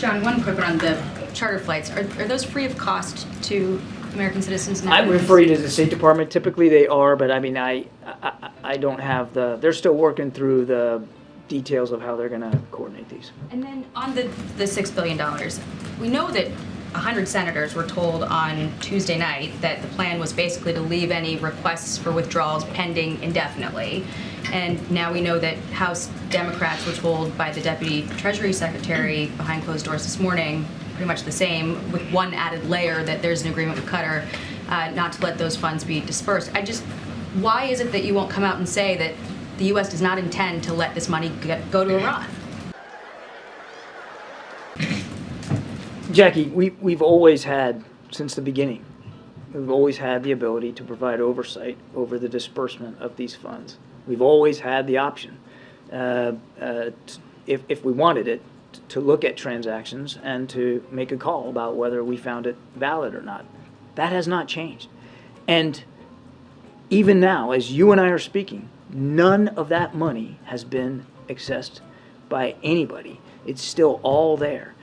John, one quick one on the charter flights. Are those free of cost to American citizens now? I would refer you to the State Department. Typically they are, but I mean, I don't have they're still working through the details of how they're going to coordinate these. And then on the $6 billion, we know that 100 senators were told on Tuesday night that the plan was basically to leave any requests for withdrawals pending indefinitely. And now we know that House Democrats were told by the Deputy Treasury Secretary behind closed doors this morning pretty much the same, with one added layer that there's an agreement with Qatar not to let those funds be dispersed. Why is it that you won't come out and say that the U.S. does not intend to let this money go to Iran? Jackie, we've always had, since the beginning, we've always had the ability to provide oversight over the disbursement of these funds. We've always had the option, if we wanted it, to look at transactions and to make a call about whether we found it valid or not. That has not changed. And even now, as you and I are speaking, none of that money has been accessed by anybody. It's still all there.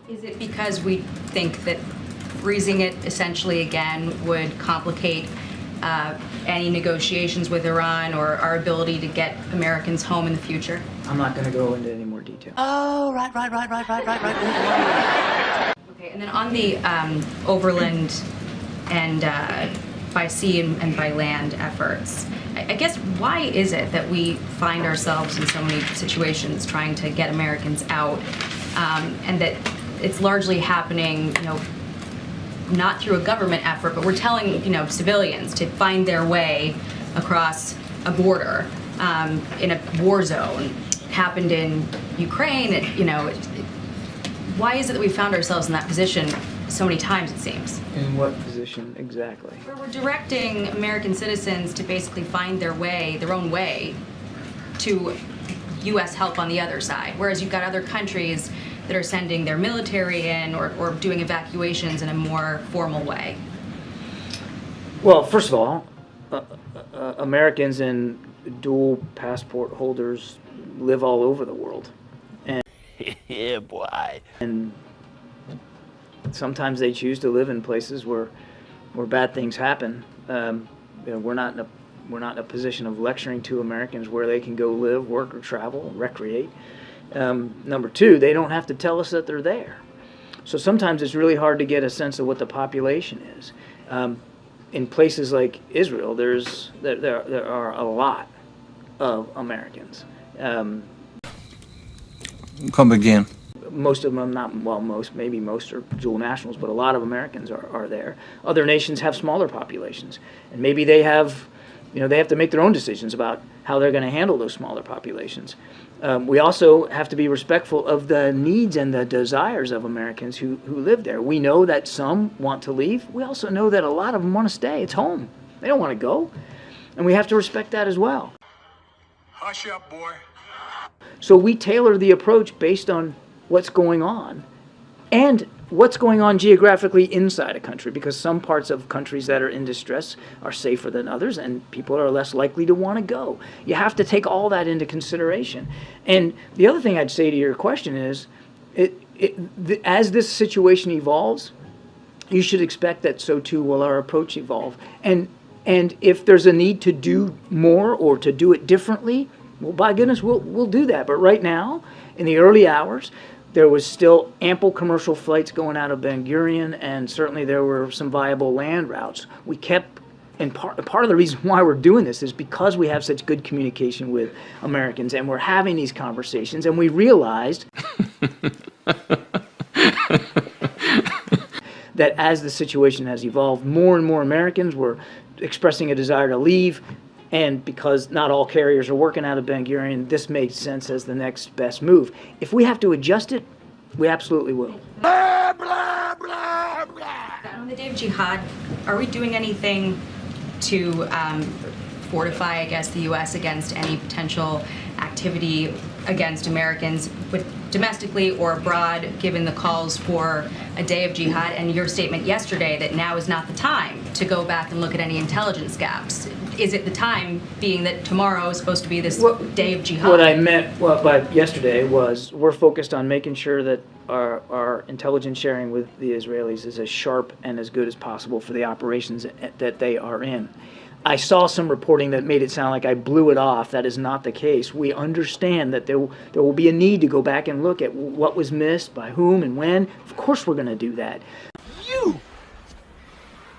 Is it because we think that freezing it essentially again would complicate any negotiations with Iran or our ability to get Americans home in the future? I'm not going to go into any more detail. Oh, right. Okay, and then on the overland and by sea and by land efforts, I guess why is it that we find ourselves in so many situations trying to get Americans out, and that it's largely happening, not through a government effort, but we're telling, civilians to find their way across a border in a war zone. Happened in Ukraine. Why is it that we found ourselves in that position so many times, it seems? In what position exactly? Where we're directing American citizens to basically find their own way to U.S. help on the other side, whereas you've got other countries that are sending their military in or doing evacuations in a more formal way. Well, first of all, Americans and dual passport holders live all over the world. And Yeah, boy. And sometimes they choose to live in places where bad things happen. We're not in a position of lecturing to Americans where they can go live, work, or travel, recreate. Number two, they don't have to tell us that they're there. So sometimes it's really hard to get a sense of what the population is. In places like Israel, there are a lot of Americans. Come again. Most of them, maybe most are dual nationals, but a lot of Americans are there. Other nations have smaller populations, and maybe they have to make their own decisions about how they're going to handle those smaller populations. We also have to be respectful of the needs and the desires of Americans who live there. We know that some want to leave. We also know that a lot of them want to stay. It's home. They don't want to go. And we have to respect that as well. Hush up, boy. So we tailor the approach based on what's going on and what's going on geographically inside a country, because some parts of countries that are in distress are safer than others and people are less likely to want to go. You have to take all that into consideration. And the other thing I'd say to your question is, as this situation evolves, you should expect that so too will our approach evolve. And if there's a need to do more or to do it differently, well, by goodness, we'll do that. But right now, in the early hours, there was still ample commercial flights going out of Ben Gurion, and certainly there were some viable land routes. We kept, and part of the reason why we're doing this is because we have such good communication with Americans, and we're having these conversations, and we realized that as the situation has evolved, more and more Americans were expressing a desire to leave. And because not all carriers are working out of Ben Gurion, this made sense as the next best move. If we have to adjust it, we absolutely will. Blah, blah, blah, blah. On the Day of Jihad, are we doing anything to fortify, I guess, the U.S. against any potential activity against Americans, domestically or abroad, given the calls for a Day of Jihad and your statement yesterday that now is not the time to go back and look at any intelligence gaps? is it the time, being that tomorrow is supposed to be this day of jihad? What I meant by yesterday was we're focused on making sure that our intelligence sharing with the Israelis is as sharp and as good as possible for the operations that they are in. I saw some reporting that made it sound like I blew it off. That is not the case. We understand that there will be a need to go back and look at what was missed, by whom, and when. Of course we're going to do that.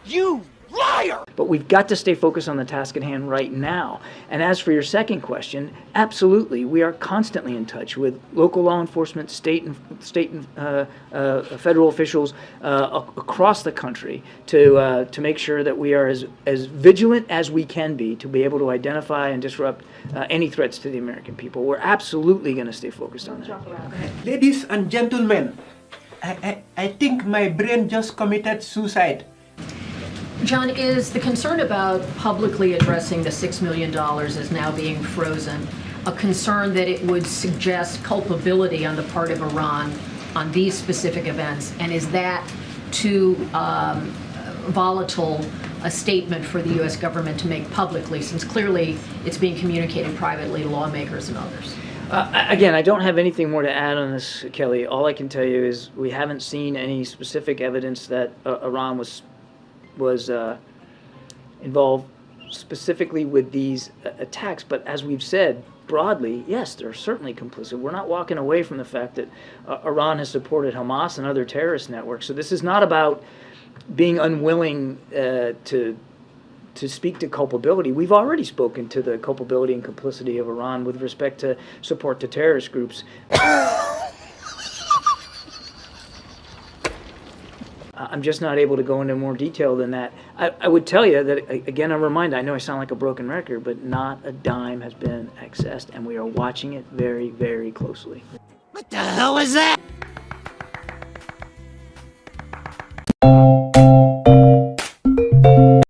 You liar! But we've got to stay focused on the task at hand right now. And as for your second question, absolutely, we are constantly in touch with local law enforcement, state and federal officials across the country to make sure that we are as vigilant as we can be to be able to identify and disrupt any threats to the American people. We're absolutely going to stay focused on that. Ladies and gentlemen, I think my brain just committed suicide. John, is the concern about publicly addressing the $6 million as now being frozen a concern that it would suggest culpability on the part of Iran on these specific events? And is that too volatile a statement for the U.S. government to make publicly, since clearly it's being communicated privately to lawmakers and others? Again, I don't have anything more to add on this, Kelly. All I can tell you is we haven't seen any specific evidence that Iran was involved specifically with these attacks. But as we've said, broadly, yes, they're certainly complicit. We're not walking away from the fact that Iran has supported Hamas and other terrorist networks. So this is not about being unwilling to speak to culpability. We've already spoken to the culpability and complicity of Iran with respect to support to terrorist groups. I'm just not able to go into more detail than that. I would tell you that, again, a reminder, I know I sound like a broken record, but not a dime has been accessed, and we are watching it very, very closely. What the hell is that?